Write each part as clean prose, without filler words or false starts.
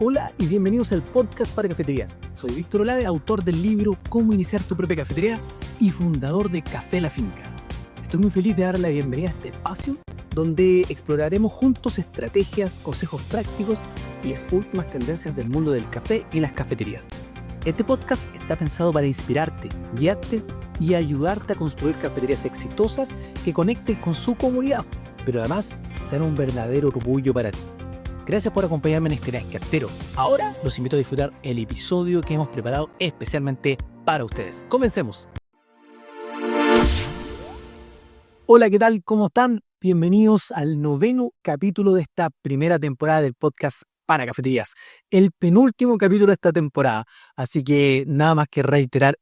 Hola y bienvenidos al podcast para cafeterías. Soy Víctor Olave, autor del libro Cómo iniciar tu propia cafetería y fundador de Café La Finca. Estoy muy feliz de dar la bienvenida a este espacio donde exploraremos juntos estrategias, consejos prácticos y las últimas tendencias del mundo del café y las cafeterías. Este podcast está pensado para inspirarte, guiarte y ayudarte a construir cafeterías exitosas que conecten con su comunidad, pero además sean un verdadero orgullo para ti. Gracias por acompañarme en este viaje cartero. Ahora los invito a disfrutar el episodio que hemos preparado especialmente para ustedes. ¡Comencemos! Hola, ¿qué tal? ¿Cómo están? Bienvenidos al 9º capítulo de esta primera temporada del podcast para cafeterías. El penúltimo capítulo de esta temporada. Así que nada más que reiterar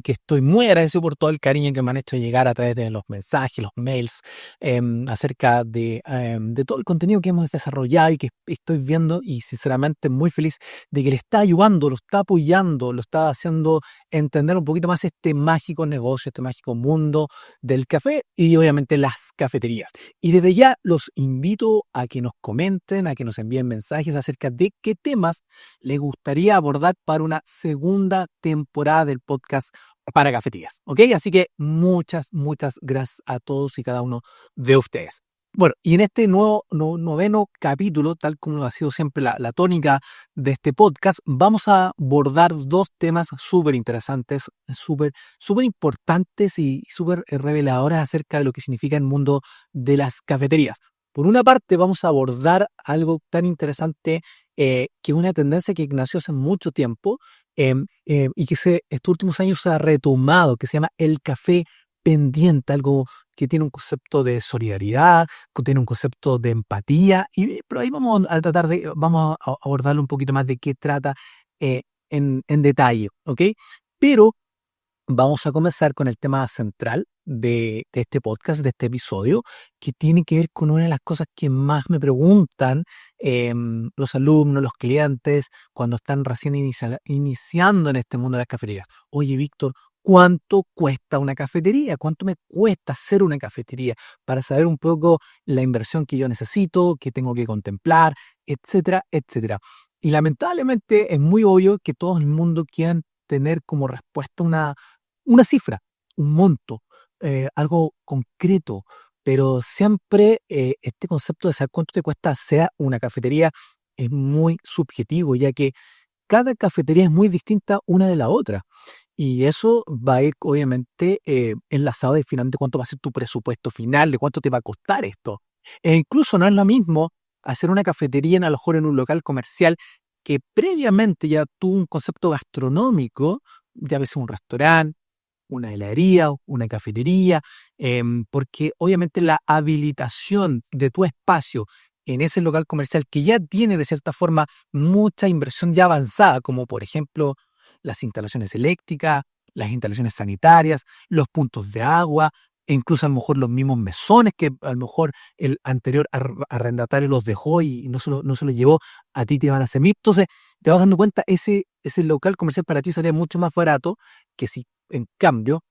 que estoy muy agradecido por todo el cariño que me han hecho llegar a través de los mensajes, los mails, acerca de todo el contenido que hemos desarrollado y que estoy viendo, y sinceramente muy feliz de que le está ayudando, lo está apoyando, lo está haciendo entender un poquito más este mágico negocio, este mágico mundo del café y obviamente las cafeterías. Y desde ya los invito a que nos comenten, a que nos envíen mensajes acerca de qué temas les gustaría abordar para una segunda temporada del podcast para cafeterías, ¿ok? Así que muchas gracias a todos y cada uno de ustedes. Bueno, y en este noveno capítulo, tal como ha sido siempre la tónica de este podcast, vamos a abordar dos temas súper interesantes, súper importantes y súper reveladores acerca de lo que significa el mundo de las cafeterías. Por una parte, vamos a abordar algo tan interesante que es una tendencia que nació hace mucho tiempo y que estos últimos años se ha retomado, que se llama el café pendiente, algo que tiene un concepto de solidaridad, que tiene un concepto de empatía, pero ahí vamos a abordarlo un poquito más de qué trata en detalle, ¿ok? Pero vamos a comenzar con el tema central de este podcast, de este episodio, que tiene que ver con una de las cosas que más me preguntan los alumnos, los clientes, cuando están recién iniciando en este mundo de las cafeterías. Oye, Víctor, ¿cuánto cuesta una cafetería? ¿Cuánto me cuesta hacer una cafetería? Para saber un poco la inversión que yo necesito, que tengo que contemplar, etcétera, etcétera. Y lamentablemente es muy obvio que todo el mundo quiera tener como respuesta una cifra, un monto, algo concreto, pero siempre este concepto de saber cuánto te cuesta hacer una cafetería es muy subjetivo, ya que cada cafetería es muy distinta una de la otra. Y eso va a ir obviamente enlazado de finalmente cuánto va a ser tu presupuesto final, de cuánto te va a costar esto. E incluso no es lo mismo hacer una cafetería a lo mejor en un local comercial que previamente ya tuvo un concepto gastronómico, ya sea un restaurante, una heladería, una cafetería, porque obviamente la habilitación de tu espacio en ese local comercial que ya tiene de cierta forma mucha inversión ya avanzada, como por ejemplo las instalaciones eléctricas, las instalaciones sanitarias, los puntos de agua, e incluso a lo mejor los mismos mesones que a lo mejor el anterior arrendatario los dejó y no se lo llevó, a ti te van a hacer. Entonces te vas dando cuenta, ese local comercial para ti salía mucho más barato que si en cambio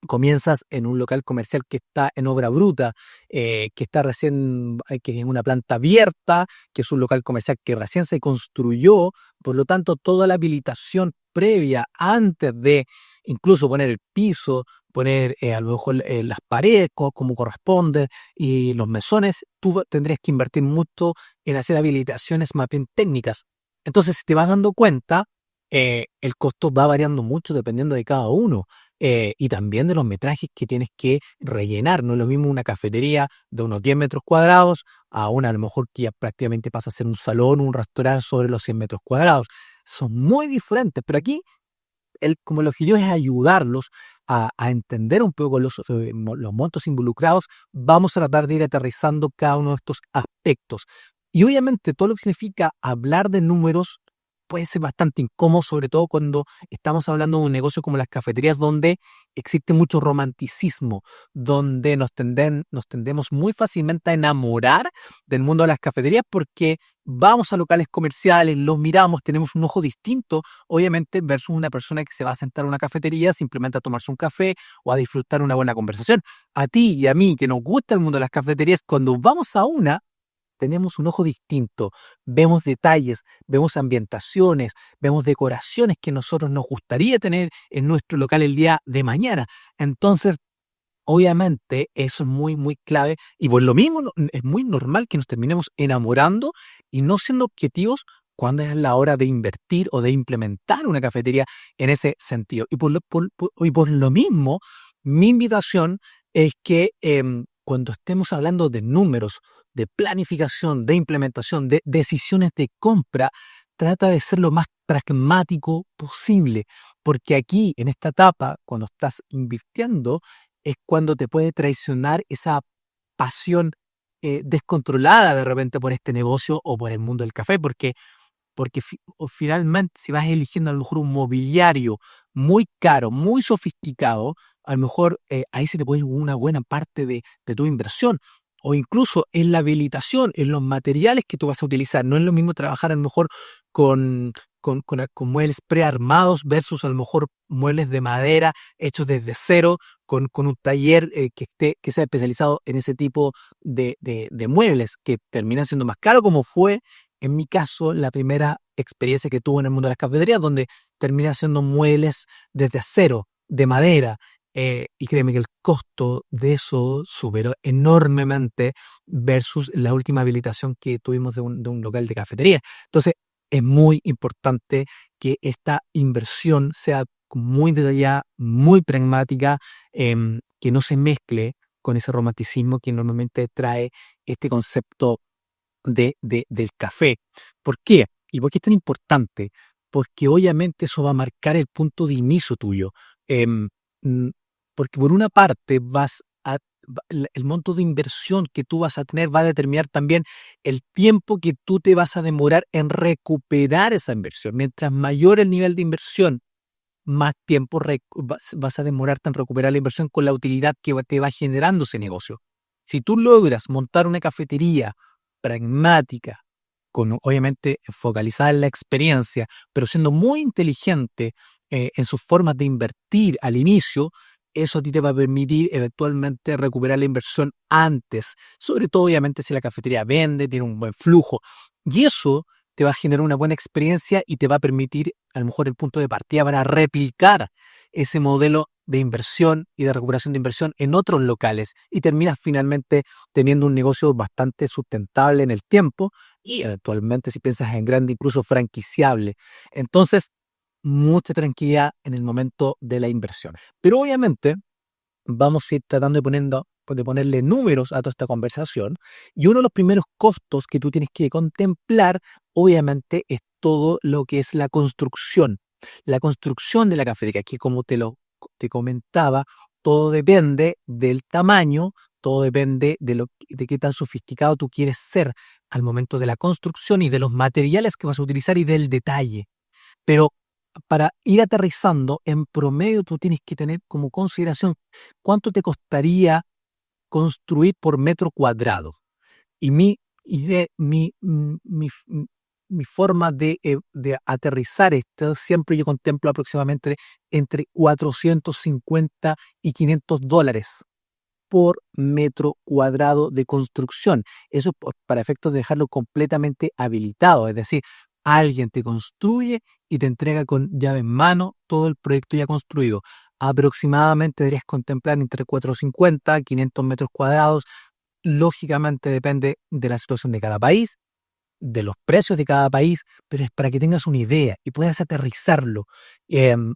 comienzas en un local comercial que está en obra bruta, que está recién, que es una planta abierta, que es un local comercial que recién se construyó, por lo tanto toda la habilitación previa antes de incluso poner el piso, poner a lo mejor las paredes como corresponde y los mesones, tú tendrías que invertir mucho en hacer habilitaciones más bien técnicas. Entonces, si te vas dando cuenta, el costo va variando mucho dependiendo de cada uno. Y también de los metrajes que tienes que rellenar. No es lo mismo una cafetería de unos 10 metros cuadrados a una a lo mejor que ya prácticamente pasa a ser un salón o un restaurante sobre los 100 metros cuadrados. Son muy diferentes, pero aquí como el objetivo es ayudarlos a entender un poco los montos involucrados. Vamos a tratar de ir aterrizando cada uno de estos aspectos. Y obviamente todo lo que significa hablar de números puede ser bastante incómodo, sobre todo cuando estamos hablando de un negocio como las cafeterías, donde existe mucho romanticismo, donde nos tendemos muy fácilmente a enamorar del mundo de las cafeterías porque vamos a locales comerciales, los miramos, tenemos un ojo distinto, obviamente, versus una persona que se va a sentar a una cafetería simplemente a tomarse un café o a disfrutar una buena conversación. A ti y a mí, que nos gusta el mundo de las cafeterías, cuando vamos a una, tenemos un ojo distinto, vemos detalles, vemos ambientaciones, vemos decoraciones que nosotros nos gustaría tener en nuestro local el día de mañana. Entonces, obviamente, eso es muy, muy clave y por lo mismo es muy normal que nos terminemos enamorando y no siendo objetivos cuando es la hora de invertir o de implementar una cafetería en ese sentido. Y por lo mismo, mi invitación es que cuando estemos hablando de números, de planificación, de implementación, de decisiones de compra, trata de ser lo más pragmático posible, porque aquí, en esta etapa, cuando estás invirtiendo, es cuando te puede traicionar esa pasión descontrolada de repente por este negocio o por el mundo del café, porque o finalmente si vas eligiendo a lo mejor un mobiliario muy caro, muy sofisticado, a lo mejor ahí se te puede ir una buena parte de tu inversión. O incluso en la habilitación, en los materiales que tú vas a utilizar. No es lo mismo trabajar a lo mejor con muebles prearmados versus a lo mejor muebles de madera hechos desde cero, con un taller que sea especializado en ese tipo de muebles, que termina siendo más caro, como fue en mi caso, la primera experiencia que tuve en el mundo de las cafeterías, donde terminé haciendo muebles desde cero, de madera, y créeme que el costo de eso superó enormemente versus la última habilitación que tuvimos de un local de cafetería. Entonces, es muy importante que esta inversión sea muy detallada, muy pragmática, que no se mezcle con ese romanticismo que normalmente trae este concepto del café. ¿Por qué? ¿Y por qué es tan importante? Porque obviamente eso va a marcar el punto de inicio tuyo. Em, mm, Porque por una parte el monto de inversión que tú vas a tener va a determinar también el tiempo que tú te vas a demorar en recuperar esa inversión. Mientras mayor el nivel de inversión, más tiempo vas a demorarte en recuperar la inversión con la utilidad que te va generando ese negocio. Si tú logras montar una cafetería pragmática, obviamente focalizada en la experiencia, pero siendo muy inteligente en sus formas de invertir al inicio, eso a ti te va a permitir eventualmente recuperar la inversión antes, sobre todo obviamente si la cafetería vende, tiene un buen flujo, y eso te va a generar una buena experiencia y te va a permitir a lo mejor el punto de partida para replicar ese modelo de inversión y de recuperación de inversión en otros locales y terminas finalmente teniendo un negocio bastante sustentable en el tiempo y eventualmente, si piensas en grande, incluso franquiciable. Entonces, mucha tranquilidad en el momento de la inversión. Pero obviamente vamos a ir tratando de ponerle números a toda esta conversación, y uno de los primeros costos que tú tienes que contemplar, obviamente, es todo lo que es la construcción. La construcción de la cafetería, que como te comentaba, todo depende del tamaño, todo depende de qué tan sofisticado tú quieres ser al momento de la construcción y de los materiales que vas a utilizar y del detalle. Pero para ir aterrizando, en promedio tú tienes que tener como consideración cuánto te costaría construir por metro cuadrado. Y mi idea, mi forma de aterrizar esto, siempre yo contemplo aproximadamente entre 450 y $500 por metro cuadrado de construcción. Eso para efectos de dejarlo completamente habilitado, es decir, alguien te construye y te entrega con llave en mano todo el proyecto ya construido. Aproximadamente deberías contemplar entre 450 y 500 metros cuadrados. Lógicamente depende de la situación de cada país, de los precios de cada país, pero es para que tengas una idea y puedas aterrizarlo. Em,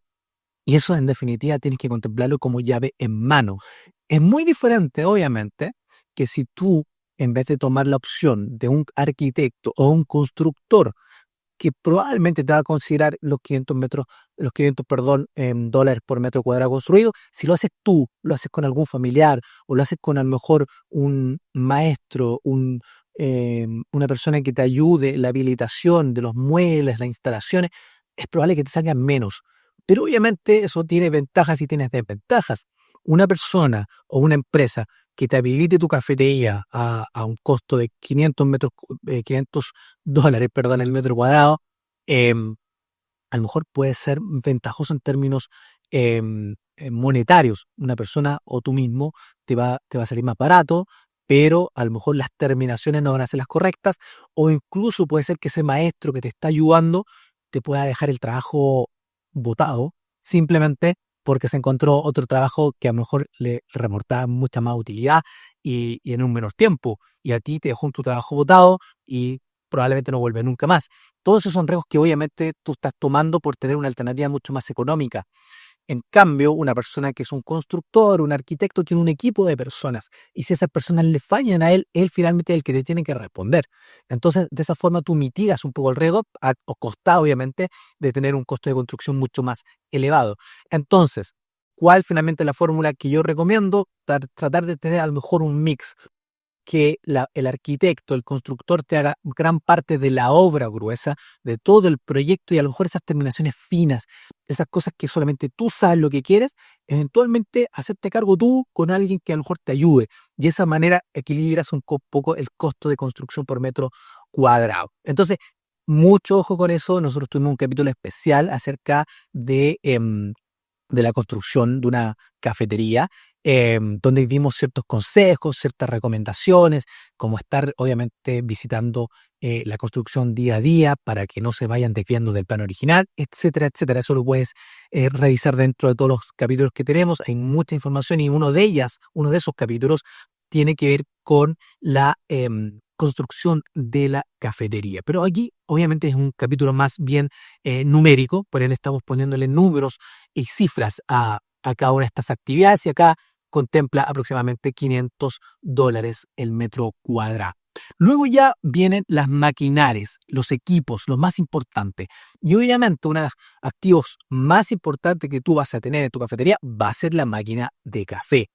y eso en definitiva tienes que contemplarlo como llave en mano. Es muy diferente, obviamente, que si tú, en vez de tomar la opción de un arquitecto o un constructor, que probablemente te va a considerar dólares por metro cuadrado construido, si lo haces tú, lo haces con algún familiar o lo haces con a lo mejor un maestro, una persona que te ayude en la habilitación de los muebles, las instalaciones, es probable que te salgan menos. Pero obviamente eso tiene ventajas y tiene desventajas. Una persona o una empresa que te habilite tu cafetería a un costo de 500 dólares, perdón, el metro cuadrado, em, a lo mejor puede ser ventajoso en términos monetarios. Una persona o tú mismo te va a salir más barato, pero a lo mejor las terminaciones no van a ser las correctas, o incluso puede ser que ese maestro que te está ayudando te pueda dejar el trabajo botado simplemente porque se encontró otro trabajo que a lo mejor le reportaba mucha más utilidad y en un menor tiempo, y a ti te dejó tu trabajo botado y probablemente no vuelve nunca más. Todos esos son riesgos que obviamente tú estás tomando por tener una alternativa mucho más económica. En cambio, una persona que es un constructor, un arquitecto, tiene un equipo de personas. Y si esas personas le fallan a él finalmente es el que te tiene que responder. Entonces, de esa forma tú mitigas un poco el riesgo, o costa, obviamente, de tener un costo de construcción mucho más elevado. Entonces, ¿cuál finalmente es la fórmula que yo recomiendo? Tratar de tener a lo mejor un mix, que el arquitecto, el constructor te haga gran parte de la obra gruesa, de todo el proyecto, y a lo mejor esas terminaciones finas, esas cosas que solamente tú sabes lo que quieres, eventualmente hacerte cargo tú con alguien que a lo mejor te ayude. Y de esa manera equilibras un poco el costo de construcción por metro cuadrado. Entonces, mucho ojo con eso. Nosotros tuvimos un capítulo especial acerca de la construcción de una cafetería, donde vimos ciertos consejos, ciertas recomendaciones, como estar obviamente visitando la construcción día a día para que no se vayan desviando del plan original, etcétera, etcétera. Eso lo puedes revisar dentro de todos los capítulos que tenemos. Hay mucha información y uno de esos capítulos tiene que ver con la construcción de la cafetería. Pero aquí obviamente es un capítulo más bien numérico, por ende estamos poniéndole números y cifras a cada una de estas actividades, y acá contempla aproximadamente $500 el metro cuadrado. Luego ya vienen las maquinarias, los equipos, lo más importante. Y obviamente uno de los activos más importantes que tú vas a tener en tu cafetería va a ser la máquina de café.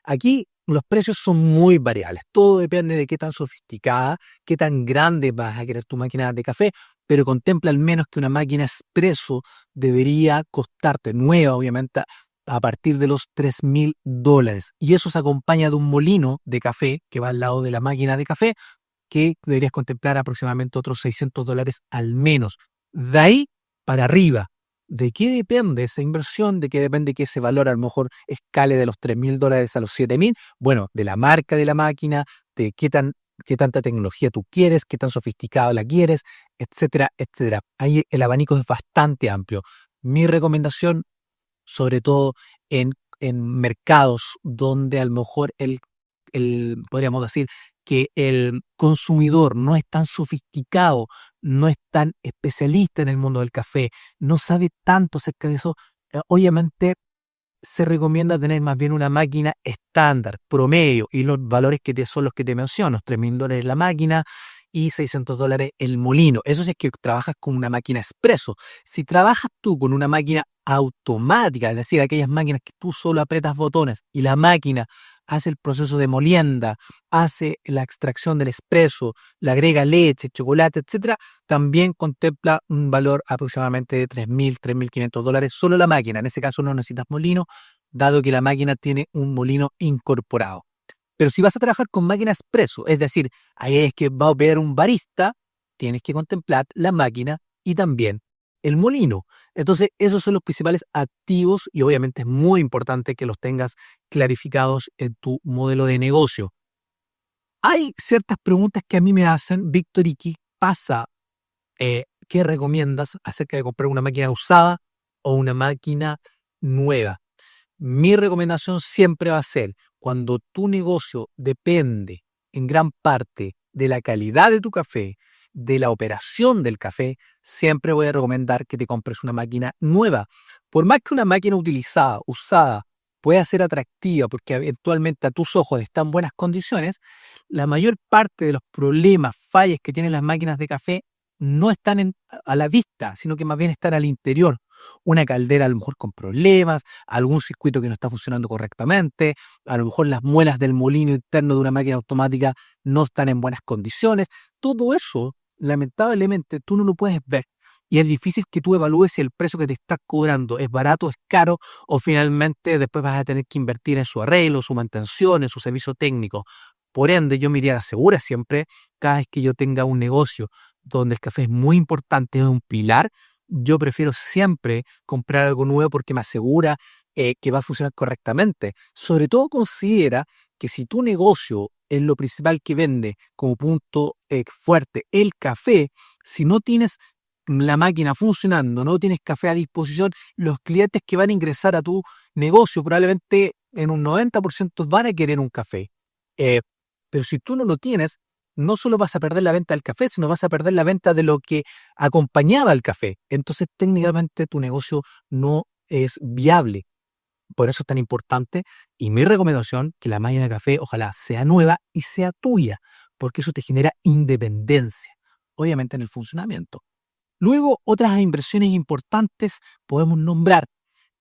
Aquí los precios son muy variables. Todo depende de qué tan sofisticada, qué tan grande vas a querer tu máquina de café, pero contempla al menos que una máquina expreso debería costarte, nueva obviamente, a partir de los $3,000. Y eso se acompaña de un molino de café que va al lado de la máquina de café, que deberías contemplar aproximadamente otros $600 al menos. De ahí para arriba. ¿De qué depende esa inversión? ¿De qué depende que ese valor a lo mejor escale de los $3,000 a los $7,000? Bueno, de la marca de la máquina, de qué tanta tecnología tú quieres, qué tan sofisticado la quieres, etcétera, etcétera. Ahí el abanico es bastante amplio. Mi recomendación, sobre todo en mercados donde a lo mejor podríamos decir que el consumidor no es tan sofisticado, no es tan especialista en el mundo del café, no sabe tanto acerca de eso, obviamente se recomienda tener más bien una máquina estándar, promedio, y los valores son los que te menciono: $3,000 la máquina y $600 el molino. Eso sí es que trabajas con una máquina expreso. Si trabajas tú con una máquina automática, es decir, aquellas máquinas que tú solo aprietas botones y la máquina hace el proceso de molienda, hace la extracción del expreso, le agrega leche, chocolate, etcétera, también contempla un valor aproximadamente de $3,500 solo la máquina. En ese caso no necesitas molino, dado que la máquina tiene un molino incorporado. Pero si vas a trabajar con máquina expreso, es decir, ahí es que va a operar un barista, tienes que contemplar la máquina y también el molino. Entonces, esos son los principales activos, y obviamente es muy importante que los tengas clarificados en tu modelo de negocio. Hay ciertas preguntas que a mí me hacen: Víctor, ¿y qué pasa? ¿Qué recomiendas acerca de comprar una máquina usada o una máquina nueva? Mi recomendación siempre va a ser: cuando tu negocio depende en gran parte de la calidad de tu café, de la operación del café, siempre voy a recomendar que te compres una máquina nueva. Por más que una máquina usada, pueda ser atractiva porque eventualmente a tus ojos está en buenas condiciones, la mayor parte de los problemas, fallas que tienen las máquinas de café no están a la vista, sino que más bien están al interior. Una caldera a lo mejor con problemas, algún circuito que no está funcionando correctamente, a lo mejor las muelas del molino interno de una máquina automática no están en buenas condiciones. Todo eso, lamentablemente, tú no lo puedes ver. Y es difícil que tú evalúes si el precio que te está cobrando es barato, es caro, o finalmente después vas a tener que invertir en su arreglo, su mantención, en su servicio técnico. Por ende, yo me iría a la segura siempre. Cada vez que yo tenga un negocio donde el café es muy importante, es un pilar, yo prefiero siempre comprar algo nuevo porque me asegura que va a funcionar correctamente. Sobre todo considera que si tu negocio es lo principal que vende como punto fuerte el café, si no tienes la máquina funcionando, no tienes café a disposición, los clientes que van a ingresar a tu negocio probablemente en un 90% van a querer un café. Pero si tú no lo tienes, no solo vas a perder la venta del café, sino vas a perder la venta de lo que acompañaba al café. Entonces, técnicamente tu negocio no es viable. Por eso es tan importante y mi recomendación que la máquina de café ojalá sea nueva y sea tuya, porque eso te genera independencia, obviamente en el funcionamiento. Luego, otras inversiones importantes podemos nombrar,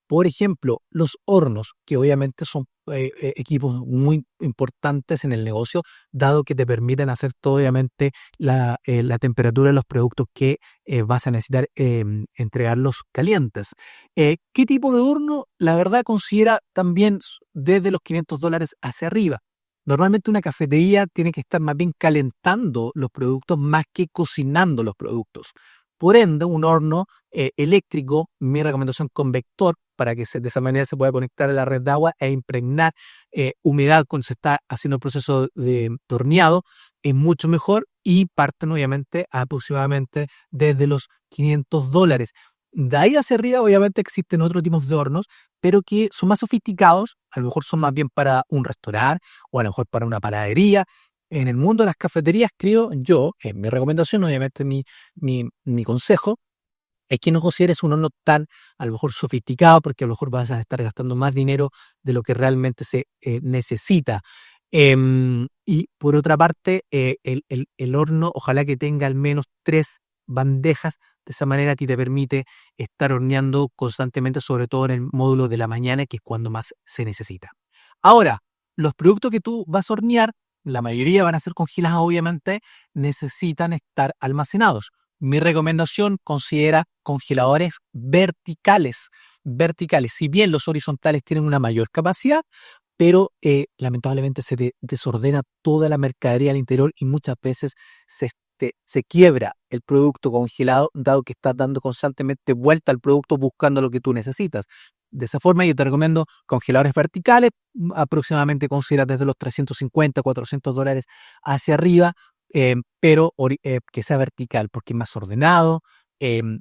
por ejemplo, los hornos, que obviamente son equipos muy importantes en el negocio, dado que te permiten hacer todo, obviamente, la temperatura de los productos que vas a necesitar entregarlos calientes. ¿Qué tipo de horno? La verdad considera también desde los $500 hacia arriba. Normalmente una cafetería tiene que estar más bien calentando los productos más que cocinando los productos. Por ende, un horno eléctrico, mi recomendación convector, para que de esa manera se pueda conectar a la red de agua e impregnar humedad cuando se está haciendo el proceso de torneado, es mucho mejor y parten obviamente aproximadamente desde los $500. De ahí hacia arriba obviamente existen otros tipos de hornos, pero que son más sofisticados, a lo mejor son más bien para un restaurante o a lo mejor para una panadería. En el mundo de las cafeterías, creo yo, mi recomendación, obviamente mi consejo, es que no consideres un horno tan a lo mejor sofisticado, porque a lo mejor vas a estar gastando más dinero de lo que realmente se necesita. Y por otra parte, el horno, ojalá que tenga al menos 3 bandejas, de esa manera a ti te permite estar horneando constantemente, sobre todo en el módulo de la mañana, que es cuando más se necesita. Ahora, los productos que tú vas a hornear, la mayoría van a ser congelados, obviamente, necesitan estar almacenados. Mi recomendación considera congeladores verticales. Verticales, si bien los horizontales tienen una mayor capacidad, pero lamentablemente se desordena toda la mercadería al interior y muchas veces se quiebra el producto congelado, dado que estás dando constantemente vuelta al producto buscando lo que tú necesitas. De esa forma yo te recomiendo congeladores verticales, aproximadamente considera desde los $350, $400 hacia arriba, pero que sea vertical porque es más ordenado,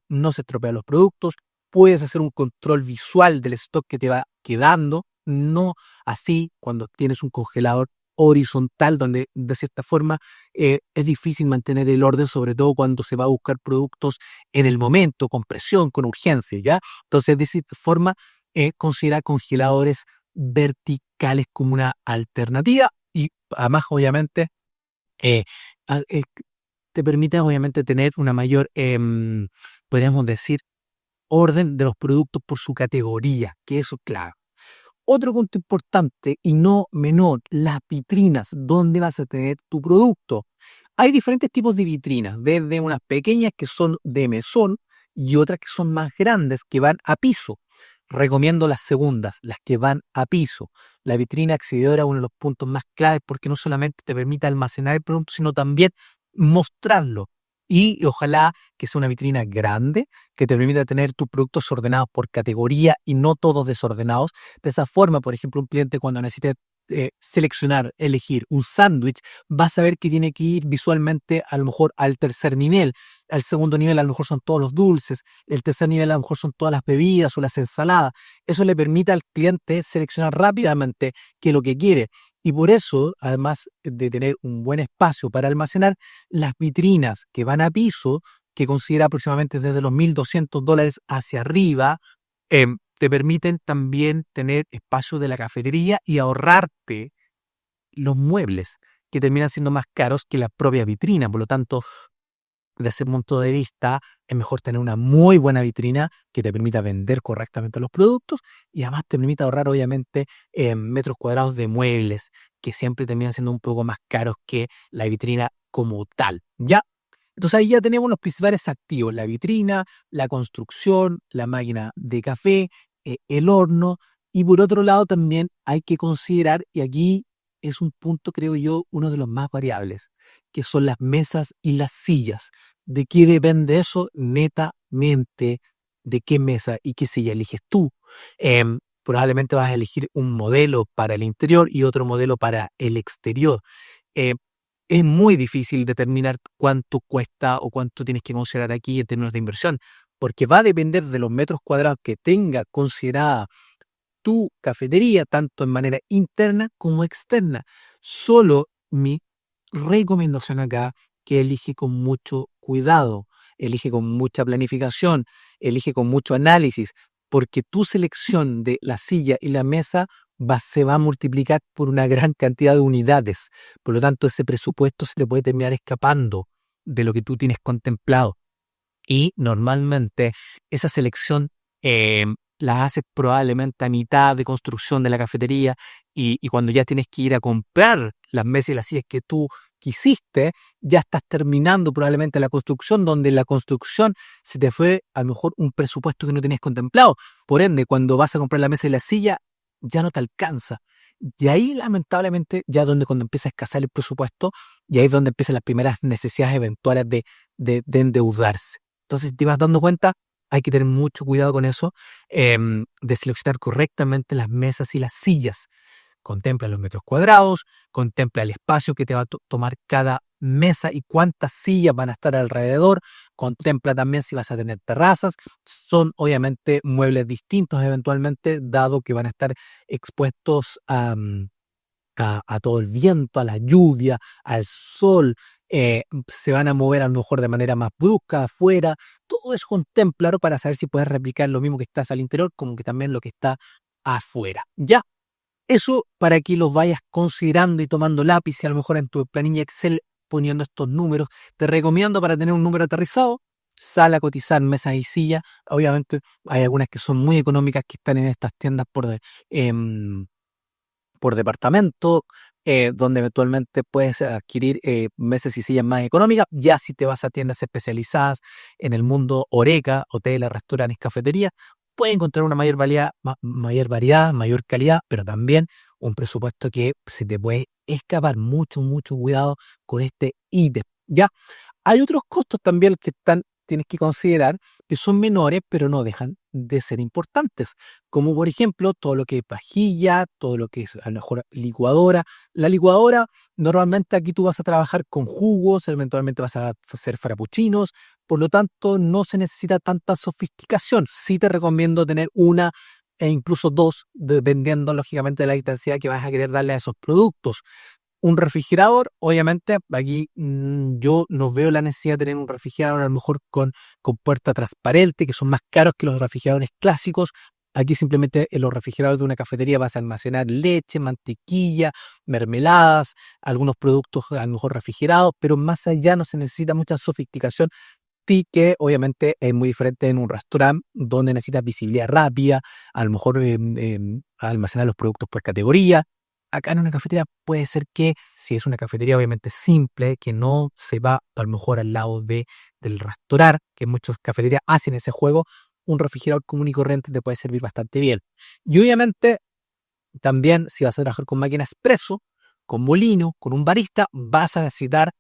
no se estropean los productos, puedes hacer un control visual del stock que te va quedando, no así cuando tienes un congelador horizontal donde de cierta forma es difícil mantener el orden, sobre todo cuando se va a buscar productos en el momento, con presión, con urgencia, ¿ya? Entonces de cierta forma considera congeladores verticales como una alternativa y además obviamente eh, a- eh, te permite obviamente tener una mayor, podríamos decir, orden de los productos por su categoría, que eso es clave. Otro punto importante y no menor, las vitrinas, donde vas a tener tu producto. Hay diferentes tipos de vitrinas, desde unas pequeñas que son de mesón y otras que son más grandes que van a piso. Recomiendo las segundas, las que van a piso. La vitrina exhibidora es uno de los puntos más claves porque no solamente te permite almacenar el producto, sino también mostrarlo. Y ojalá que sea una vitrina grande que te permita tener tus productos ordenados por categoría y no todos desordenados. De esa forma, por ejemplo, un cliente cuando necesite seleccionar, elegir un sándwich, va a saber que tiene que ir visualmente a lo mejor al tercer nivel. Al segundo nivel a lo mejor son todos los dulces. El tercer nivel a lo mejor son todas las bebidas o las ensaladas. Eso le permite al cliente seleccionar rápidamente qué es lo que quiere. Y por eso, además de tener un buen espacio para almacenar, las vitrinas que van a piso, que considera aproximadamente desde los $1,200 hacia arriba, te permiten también tener espacio de la cafetería y ahorrarte los muebles, que terminan siendo más caros que la propia vitrina. Por lo tanto, desde ese punto de vista, es mejor tener una muy buena vitrina que te permita vender correctamente los productos y además te permite ahorrar, obviamente, metros cuadrados de muebles, que siempre terminan siendo un poco más caros que la vitrina como tal, ¿ya? Entonces ahí ya tenemos los principales activos, la vitrina, la construcción, la máquina de café, el horno, y por otro lado también hay que considerar, y aquí es un punto, creo yo, uno de los más variables, que son las mesas y las sillas. ¿De qué depende eso? Netamente de qué mesa y qué silla eliges tú. probablemente vas a elegir un modelo para el interior y otro modelo para el exterior. Eh, es muy difícil determinar cuánto cuesta o cuánto tienes que considerar aquí en términos de inversión, porque va a depender de los metros cuadrados que tenga considerada tu cafetería, tanto en manera interna como externa. Solo mi recomendación acá, que elige con mucho cuidado, elige con mucha planificación, elige con mucho análisis, porque tu selección de la silla y la mesa se va a multiplicar por una gran cantidad de unidades. Por lo tanto, ese presupuesto se le puede terminar escapando de lo que tú tienes contemplado. Y normalmente esa selección eh, la haces probablemente a mitad de construcción de la cafetería y cuando ya tienes que ir a comprar las mesas y las sillas que tú quisiste, ya estás terminando probablemente la construcción, donde en la construcción se te fue a lo mejor un presupuesto que no tenías contemplado. Por ende, cuando vas a comprar la mesa y la silla, ya no te alcanza. Y ahí, lamentablemente, ya donde cuando empieza a escasear el presupuesto, y ahí es donde empiezan las primeras necesidades eventuales de endeudarse. Entonces, te vas dando cuenta, hay que tener mucho cuidado con eso, de seleccionar correctamente las mesas y las sillas. Contempla los metros cuadrados, contempla el espacio que te va a tomar cada mesa y cuántas sillas van a estar alrededor, contempla también si vas a tener terrazas. Son obviamente muebles distintos eventualmente, dado que van a estar expuestos a todo el viento, a la lluvia, al sol, se van a mover a lo mejor de manera más brusca afuera. Todo eso contemplarlo para saber si puedes replicar lo mismo que estás al interior como que también lo que está afuera. Ya, eso para que los vayas considerando y tomando lápiz y a lo mejor en tu planilla Excel poniendo estos números. Te recomiendo, para tener un número aterrizado, sal a cotizar mesas y sillas. Obviamente hay algunas que son muy económicas que están en estas tiendas por departamento, donde eventualmente puedes adquirir mesas y sillas más económicas. Ya si te vas a tiendas especializadas en el mundo Horeca, hoteles, restaurantes, cafeterías, puedes encontrar una mayor variedad, mayor calidad, pero también un presupuesto que se te puede escapar. Mucho, mucho cuidado con este ítem. Ya, hay otros costos también que tienes que considerar, que son menores, pero no dejan de ser importantes, como por ejemplo todo lo que es vajilla, todo lo que es a lo mejor licuadora. La licuadora, normalmente aquí tú vas a trabajar con jugos, eventualmente vas a hacer frappuccinos, por lo tanto no se necesita tanta sofisticación. Sí te recomiendo tener una e incluso dos, dependiendo lógicamente de la intensidad que vas a querer darle a esos productos. Un refrigerador, obviamente, aquí yo no veo la necesidad de tener un refrigerador a lo mejor con puerta transparente, que son más caros que los refrigeradores clásicos. Aquí simplemente en los refrigeradores de una cafetería vas a almacenar leche, mantequilla, mermeladas, algunos productos a lo mejor refrigerados, pero más allá no se necesita mucha sofisticación. Sí, que obviamente es muy diferente en un restaurante donde necesitas visibilidad rápida, a lo mejor almacenar los productos por categoría. Acá en una cafetería puede ser que, si es una cafetería obviamente simple, que no se va a lo mejor al lado del restaurante, que muchas cafeterías hacen ese juego, un refrigerador común y corriente te puede servir bastante bien. Y obviamente también si vas a trabajar con máquina expreso, con molino, con un barista, vas a necesitar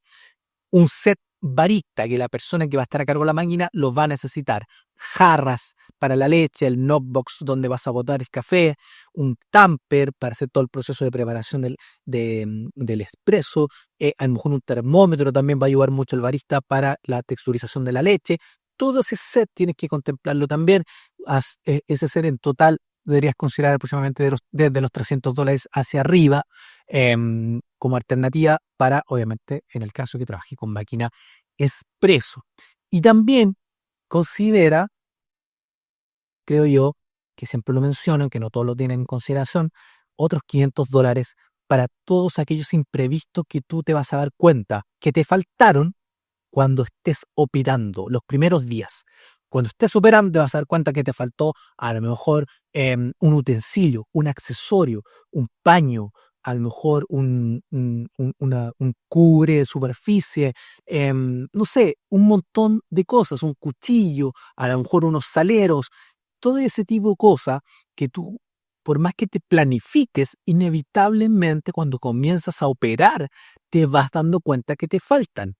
un set barista, que la persona que va a estar a cargo de la máquina lo va a necesitar. Jarras para la leche, el knockbox donde vas a botar el café, un tamper para hacer todo el proceso de preparación del espresso, a lo mejor un termómetro también va a ayudar mucho el barista para la texturización de la leche. Todo ese set tienes que contemplarlo también. Ese set en total deberías considerar aproximadamente desde los $300 hacia arriba, como alternativa para, obviamente, en el caso que trabaje con máquina expreso. Y también considera, creo yo, que siempre lo menciono, que no todos lo tienen en consideración, otros $500 para todos aquellos imprevistos que tú te vas a dar cuenta que te faltaron cuando estés operando, los primeros días. Cuando estés operando te vas a dar cuenta que te faltó a lo mejor un utensilio, un accesorio, un paño, a lo mejor un cubre de superficie, no sé, un montón de cosas, un cuchillo, a lo mejor unos saleros, todo ese tipo de cosas que tú, por más que te planifiques, inevitablemente cuando comienzas a operar, te vas dando cuenta que te faltan.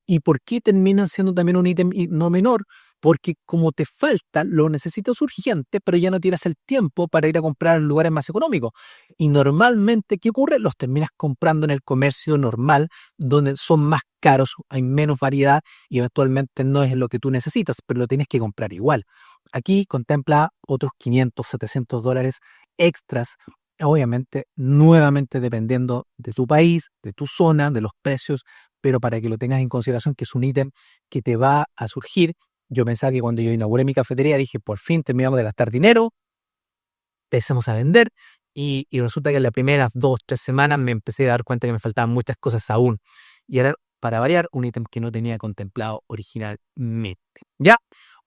¿Y por qué terminan siendo también un ítem no menor? porque como te falta, lo necesitas urgente, pero ya no tienes el tiempo para ir a comprar en lugares más económicos. Y normalmente, ¿qué ocurre? Los terminas comprando en el comercio normal, donde son más caros, hay menos variedad y eventualmente no es lo que tú necesitas, pero lo tienes que comprar igual. Aquí contempla otros 500, $700 extras, obviamente, nuevamente dependiendo de tu país, de tu zona, de los precios, pero para que lo tengas en consideración que es un ítem que te va a surgir. Yo pensaba que cuando yo inauguré mi cafetería dije, por fin terminamos de gastar dinero, empecemos a vender y resulta que en las primeras 2, 3 semanas me empecé a dar cuenta que me faltaban muchas cosas aún. Y era, para variar, un ítem que no tenía contemplado originalmente. Ya,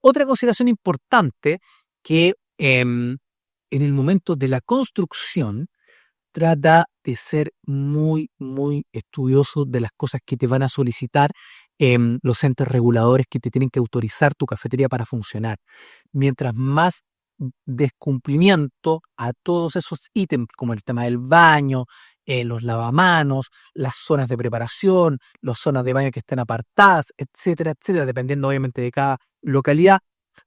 otra consideración importante que en el momento de la construcción, trata de ser muy, muy estudioso de las cosas que te van a solicitar los entes reguladores que te tienen que autorizar tu cafetería para funcionar. Mientras más descumplimiento a todos esos ítems, como el tema del baño, los lavamanos, las zonas de preparación, las zonas de baño que estén apartadas, etcétera, etcétera, dependiendo obviamente de cada localidad,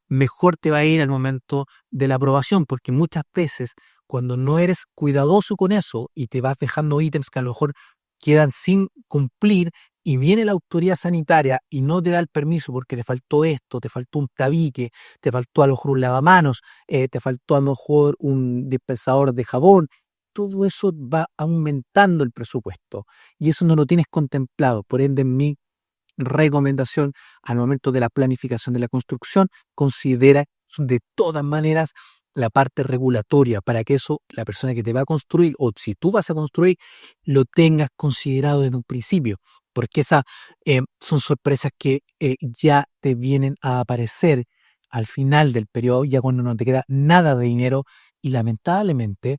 mejor te va a ir al momento de la aprobación, porque muchas veces cuando no eres cuidadoso con eso y te vas dejando ítems que a lo mejor quedan sin cumplir y viene la autoridad sanitaria y no te da el permiso porque te faltó esto, te faltó un tabique, te faltó a lo mejor un lavamanos, te faltó a lo mejor un dispensador de jabón, todo eso va aumentando el presupuesto y eso no lo tienes contemplado. Por ende, en mi recomendación al momento de la planificación de la construcción, considera de todas maneras la parte regulatoria para que eso, la persona que te va a construir o si tú vas a construir, lo tengas considerado desde un principio, porque esas son sorpresas que ya te vienen a aparecer al final del periodo, ya cuando no te queda nada de dinero y lamentablemente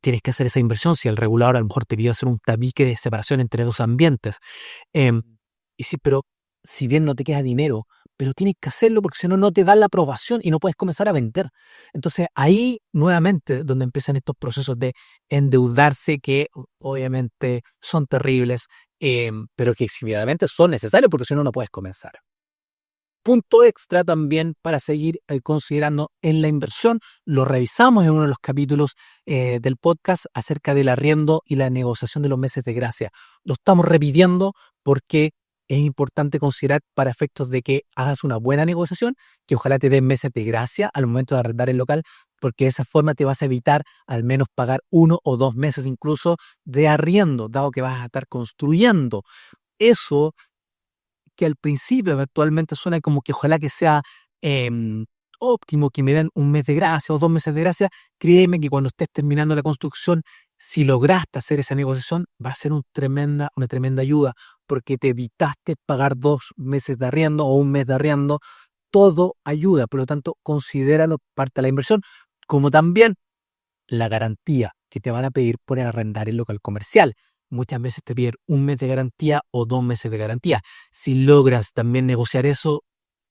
tienes que hacer esa inversión si el regulador a lo mejor te pidió hacer un tabique de separación entre dos ambientes. Em, y sí, pero si bien no te queda dinero, pero tienes que hacerlo porque si no, no te dan la aprobación y no puedes comenzar a vender. Entonces ahí nuevamente donde empiezan estos procesos de endeudarse que obviamente son terribles, pero que evidentemente son necesarios porque si no, no puedes comenzar. Punto extra también para seguir considerando en la inversión, lo revisamos en uno de los capítulos del podcast acerca del arriendo y la negociación de los meses de gracia. Lo estamos repitiendo porque es importante considerar para efectos de que hagas una buena negociación, que ojalá te den meses de gracia al momento de arrendar el local, porque de esa forma te vas a evitar al menos pagar 1 o 2 meses incluso de arriendo, dado que vas a estar construyendo. Eso que al principio eventualmente suena como que ojalá que sea óptimo, que me den un mes de gracia o 2 meses de gracia, créeme que cuando estés terminando la construcción, si lograste hacer esa negociación, va a ser una tremenda ayuda, porque te evitaste pagar 2 meses de arriendo o un mes de arriendo, todo ayuda, por lo tanto, considéralo parte de la inversión, como también la garantía que te van a pedir por arrendar el local comercial. Muchas veces te piden un mes de garantía o 2 meses de garantía. Si logras también negociar eso,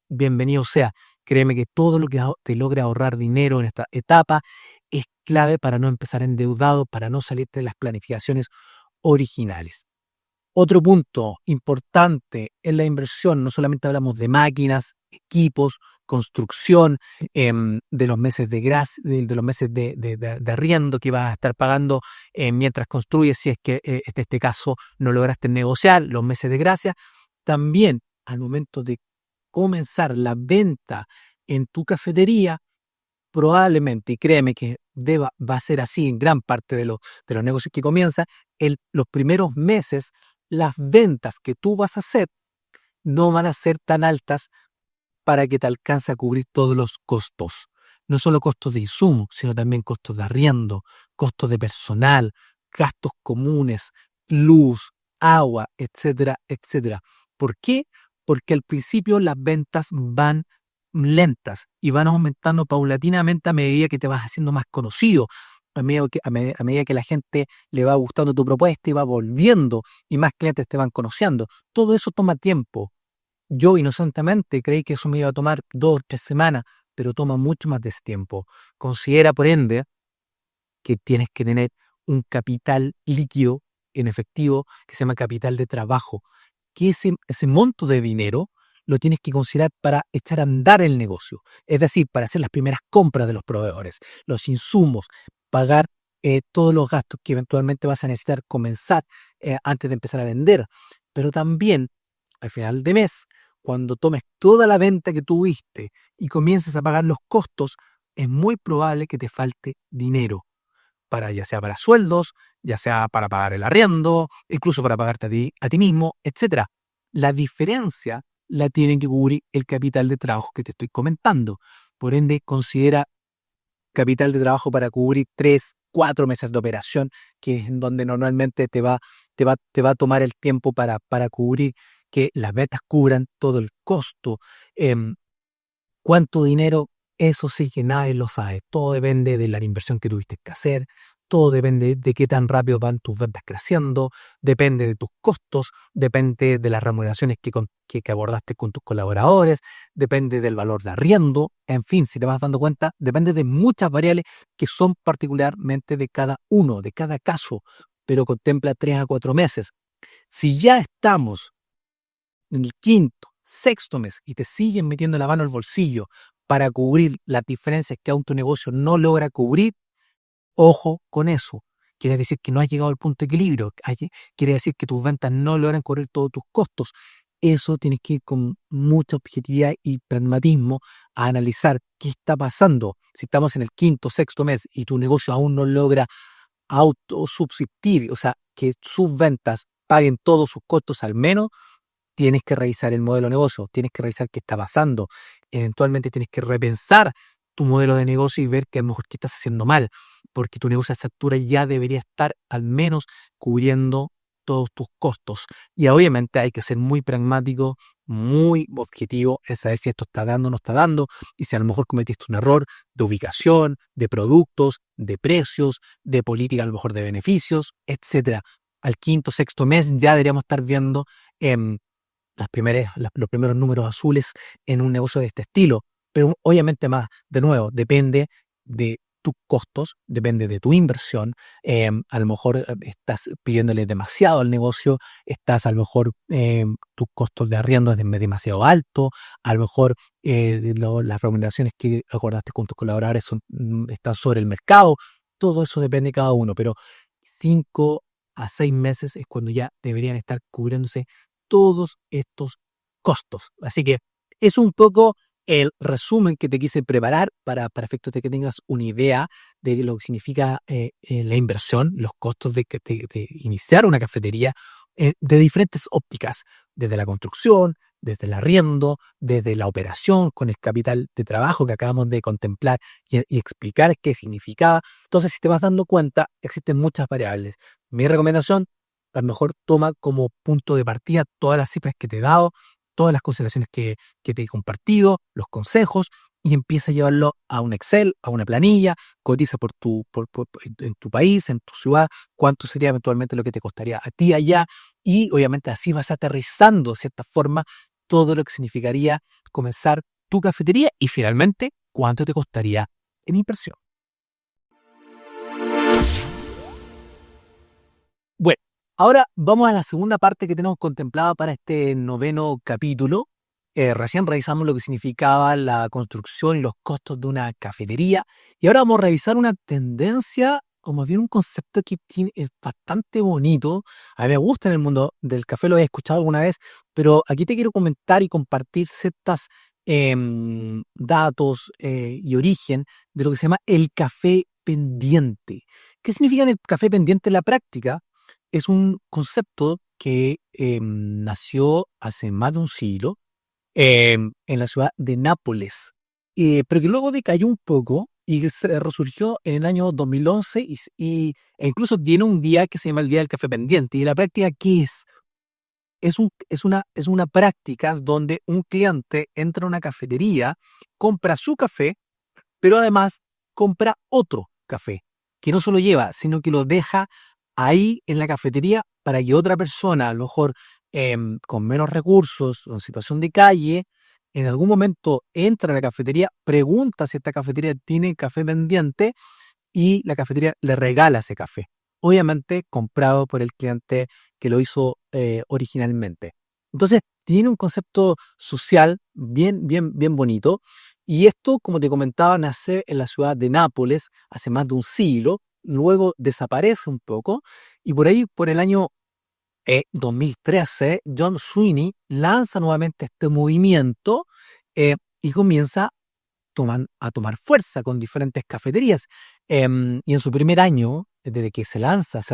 bienvenido sea. Créeme que todo lo que te logra ahorrar dinero en esta etapa es clave para no empezar endeudado, para no salirte de las planificaciones originales. Otro punto importante en la inversión, no solamente hablamos de máquinas, equipos, construcción, de los meses de los meses de arriendo que vas a estar pagando mientras construyes, si es que en este caso no lograste negociar, los meses de gracia. También al momento de comenzar la venta en tu cafetería, probablemente, y créeme que va a ser así en gran parte de los negocios que comienza, los primeros meses, las ventas que tú vas a hacer no van a ser tan altas para que te alcance a cubrir todos los costos. No solo costos de insumo, sino también costos de arriendo, costos de personal, gastos comunes, luz, agua, etcétera, etcétera. ¿Por qué? Porque al principio las ventas van lentas y van aumentando paulatinamente a medida que te vas haciendo más conocido, a medida que la gente le va gustando tu propuesta y va volviendo y más clientes te van conociendo. Todo eso toma tiempo. Yo inocentemente creí que eso me iba a tomar 2 o 3 semanas, pero toma mucho más de ese tiempo. Considera, por ende, que tienes que tener un capital líquido en efectivo que se llama capital de trabajo, que ese monto de dinero lo tienes que considerar para echar a andar el negocio. Es decir, para hacer las primeras compras de los proveedores, los insumos, pagar todos los gastos que eventualmente vas a necesitar comenzar antes de empezar a vender. Pero también al final de mes, cuando tomes toda la venta que tuviste y comiences a pagar los costos, es muy probable que te falte dinero para, ya sea para sueldos, ya sea para pagar el arriendo, incluso para pagarte a ti mismo, etcétera. La diferencia la tiene que cubrir el capital de trabajo que te estoy comentando. Por ende, considera capital de trabajo para cubrir 3, 4 meses de operación, que es en donde normalmente te va a tomar el tiempo para cubrir que las ventas cubran todo el costo. ¿Cuánto dinero? Eso sí que nadie lo sabe. Todo depende de la inversión que tuviste que hacer, todo depende de qué tan rápido van tus ventas creciendo, depende de tus costos, depende de las remuneraciones que abordaste con tus colaboradores, depende del valor de arriendo, en fin, si te vas dando cuenta, depende de muchas variables que son particularmente de cada uno, de cada caso, pero contempla 3 a 4 meses. Si ya estamos en el quinto, sexto mes y te siguen metiendo la mano al bolsillo para cubrir las diferencias que aún tu negocio no logra cubrir, ojo con eso. Quiere decir que no has llegado al punto de equilibrio. Quiere decir que tus ventas no logran cubrir todos tus costos. Eso tienes que ir con mucha objetividad y pragmatismo a analizar qué está pasando. Si estamos en el quinto, sexto mes y tu negocio aún no logra autosubsistir, o sea, que sus ventas paguen todos sus costos al menos, tienes que revisar el modelo de negocio, tienes que revisar qué está pasando. Eventualmente tienes que repensar tu modelo de negocio y ver qué a lo mejor qué estás haciendo mal, porque tu negocio a esa altura ya debería estar al menos cubriendo todos tus costos. Y obviamente hay que ser muy pragmático, muy objetivo, es saber si esto está dando o no está dando, y si a lo mejor cometiste un error de ubicación, de productos, de precios, de política a lo mejor de beneficios, etcétera. Al quinto, sexto mes ya deberíamos estar viendo los primeros números azules en un negocio de este estilo. Pero obviamente más, de nuevo, depende de tus costos, depende de tu inversión. A lo mejor estás pidiéndole demasiado al negocio, a lo mejor tus costos de arriendo es demasiado alto, a lo mejor las remuneraciones que acordaste con tus colaboradores están sobre el mercado. Todo eso depende de cada uno, pero 5 a 6 meses es cuando ya deberían estar cubriéndose todos estos costos. Así que es un poco el resumen que te quise preparar para efectos de que tengas una idea de lo que significa la inversión, los costos de iniciar una cafetería de diferentes ópticas, desde la construcción, desde el arriendo, desde la operación con el capital de trabajo que acabamos de contemplar y explicar qué significaba. Entonces, si te vas dando cuenta, existen muchas variables. Mi recomendación: a lo mejor toma como punto de partida todas las cifras que te he dado, todas las consideraciones que te he compartido, los consejos, y empieza a llevarlo a un Excel, a una planilla, cotiza en tu país, en tu ciudad, cuánto sería eventualmente lo que te costaría a ti allá, y obviamente así vas aterrizando de cierta forma todo lo que significaría comenzar tu cafetería y finalmente cuánto te costaría en inversión. Bueno, ahora vamos a la segunda parte que tenemos contemplada para este noveno capítulo. Recién revisamos lo que significaba la construcción y los costos de una cafetería. Y ahora vamos a revisar una tendencia, o más bien un concepto que es bastante bonito. A mí me gusta en el mundo del café, lo he escuchado alguna vez, pero aquí te quiero comentar y compartir ciertos datos y origen de lo que se llama el café pendiente. ¿Qué significa el café pendiente en la práctica? Es un concepto que nació hace más de un siglo en la ciudad de Nápoles, pero que luego decayó un poco y que se resurgió en el año 2011 e incluso tiene un día que se llama el Día del Café Pendiente. ¿Y la práctica qué es? Es una práctica donde un cliente entra a una cafetería, compra su café, pero además compra otro café, que no solo lleva, sino que lo deja ahí en la cafetería para que otra persona, a lo mejor con menos recursos o en situación de calle, en algún momento entra a la cafetería, pregunta si esta cafetería tiene café pendiente y la cafetería le regala ese café. Obviamente comprado por el cliente que lo hizo originalmente. Entonces, tiene un concepto social bien bonito. Y esto, como te comentaba, nace en la ciudad de Nápoles hace más de un siglo, luego desaparece un poco, y por ahí, por el año 2013, John Sweeney lanza nuevamente este movimiento y comienza a tomar fuerza con diferentes cafeterías. Y en su primer año, desde que se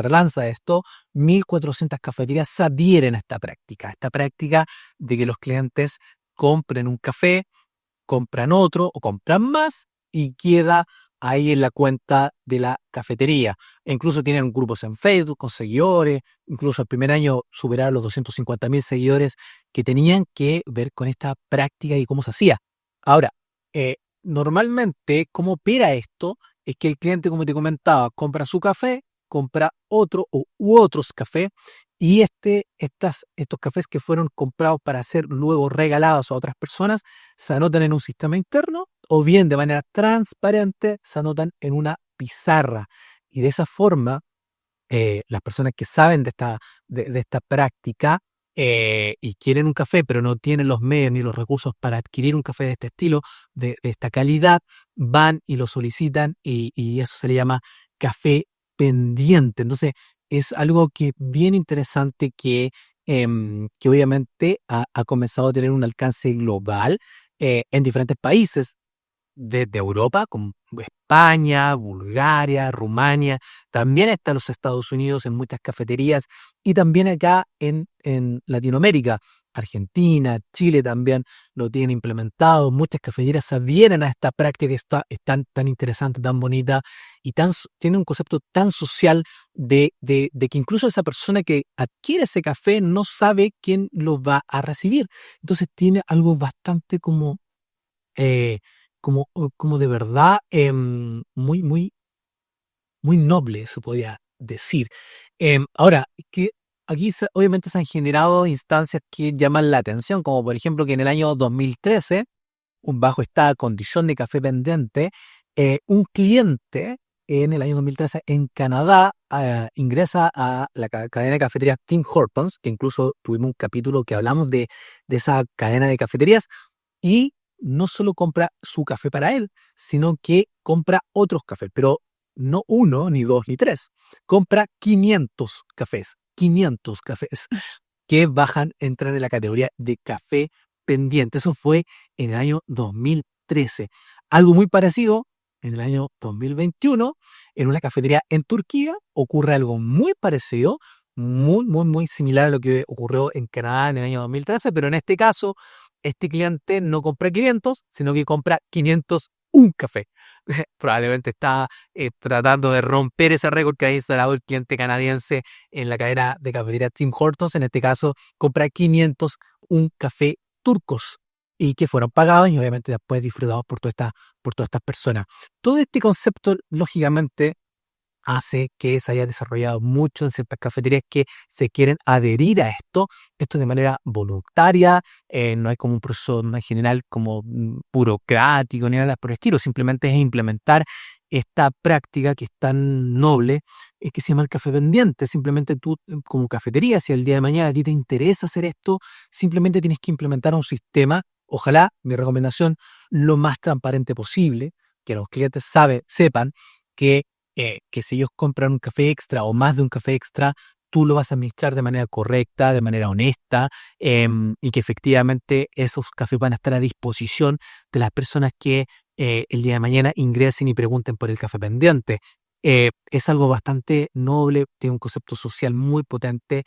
relanza esto, 1.400 cafeterías se adhieren a esta práctica de que los clientes compren un café, compran otro o compran más y queda ahí en la cuenta de la cafetería. E incluso tienen grupos en Facebook con seguidores, incluso el primer año superaron los 250.000 seguidores que tenían que ver con esta práctica y cómo se hacía. Ahora, eh, normalmente, ¿cómo opera esto? Es que el cliente, como te comentaba, compra su café, compra otro u otros cafés, y estos cafés que fueron comprados para ser luego regalados a otras personas se anotan en un sistema interno o bien de manera transparente se anotan en una pizarra. Y de esa forma, las personas que saben de esta práctica y quieren un café, pero no tienen los medios ni los recursos para adquirir un café de este estilo, de esta calidad, van y lo solicitan y eso se le llama café pendiente. Entonces, es algo que es bien interesante que obviamente ha comenzado a tener un alcance global en diferentes países desde Europa, como España, Bulgaria, Rumania, también está en los Estados Unidos en muchas cafeterías y también acá en Latinoamérica, Argentina, Chile también lo tienen implementado, muchas cafeterías se adhieren a esta práctica que es tan interesante, tan bonita y tiene un concepto tan social de que incluso esa persona que adquiere ese café no sabe quién lo va a recibir. Entonces tiene algo bastante eh, como de verdad muy noble, se podría decir. Ahora, que aquí obviamente se han generado instancias que llaman la atención, como por ejemplo que en el año 2013, bajo esta condición de café pendiente, un cliente en el año 2013 en Canadá ingresa a la cadena de cafeterías Tim Hortons, que incluso tuvimos un capítulo que hablamos de esa cadena de cafeterías, y no solo compra su café para él, sino que compra otros cafés, pero no uno, ni dos, ni tres. Compra 500 cafés que entran en la categoría de café pendiente. Eso fue en el año 2013. Algo muy parecido en el año 2021, en una cafetería en Turquía, ocurre algo muy parecido, muy similar a lo que ocurrió en Canadá en el año 2013, pero en este caso, este cliente no compra 500, sino que compra 501 café. Probablemente está tratando de romper ese récord que ha instalado el cliente canadiense en la cadena de cafetería Tim Hortons. En este caso, compra 501 café turcos y que fueron pagados y obviamente después disfrutados por todas estas personas. Todo este concepto, lógicamente, hace que se haya desarrollado mucho en ciertas cafeterías que se quieren adherir a esto de manera voluntaria, no hay como un proceso en general como burocrático ni nada por el estilo, simplemente es implementar esta práctica que es tan noble, que se llama el café pendiente. Simplemente tú como cafetería, si el día de mañana a ti te interesa hacer esto, simplemente tienes que implementar un sistema, ojalá, mi recomendación, lo más transparente posible, que los clientes sepan que si ellos compran un café extra o más de un café extra, tú lo vas a administrar de manera correcta, de manera honesta, y que efectivamente esos cafés van a estar a disposición de las personas que el día de mañana ingresen y pregunten por el café pendiente. Es algo bastante noble, tiene un concepto social muy potente.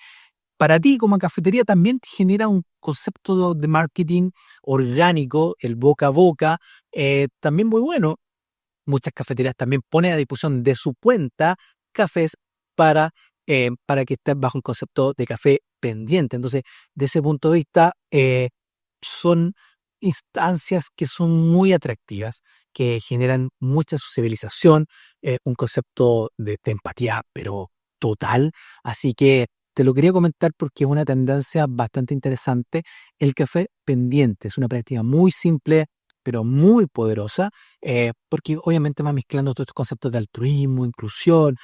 Para ti como cafetería también te genera un concepto de marketing orgánico, el boca a boca, también muy bueno. Muchas cafeterías también ponen a disposición de su cuenta cafés para que estén bajo el concepto de café pendiente. Entonces, de ese punto de vista, son instancias que son muy atractivas, que generan mucha sociabilización, un concepto de empatía, pero total. Así que te lo quería comentar porque es una tendencia bastante interesante. El café pendiente es una práctica muy simple, pero muy poderosa, porque obviamente va mezclando todos estos conceptos de altruismo, inclusión,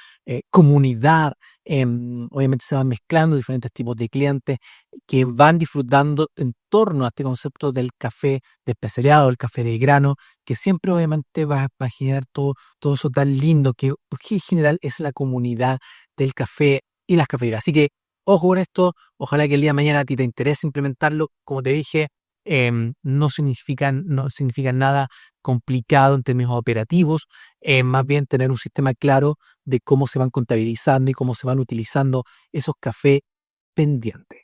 comunidad. Obviamente se van mezclando diferentes tipos de clientes que van disfrutando en torno a este concepto del café de especialidad o el café de grano, que siempre obviamente va a generar todo eso tan lindo que en general es la comunidad del café y las cafeterías. Así que ojo con esto, ojalá que el día de mañana a ti te interese implementarlo. Como te dije, no significan nada complicado en términos operativos, más bien tener un sistema claro de cómo se van contabilizando y cómo se van utilizando esos cafés pendientes.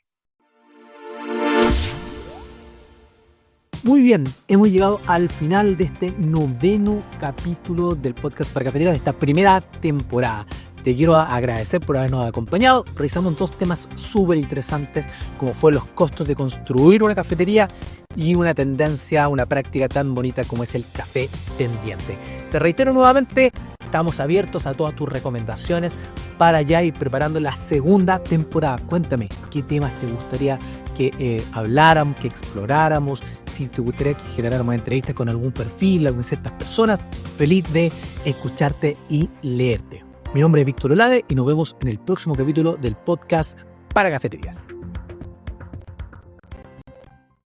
Muy bien, hemos llegado al final de este 9º capítulo del podcast para cafeterías de esta primera temporada. Te quiero agradecer por habernos acompañado. Revisamos dos temas súper interesantes, como fue los costos de construir una cafetería y una tendencia, una práctica tan bonita como es el café pendiente. Te reitero nuevamente, estamos abiertos a todas tus recomendaciones para ya ir preparando la segunda temporada. Cuéntame, ¿qué temas te gustaría que habláramos, que exploráramos? Si te gustaría que generáramos entrevistas con algún perfil, con ciertas personas, feliz de escucharte y leerte. Mi nombre es Víctor Olade y nos vemos en el próximo capítulo del podcast para cafeterías.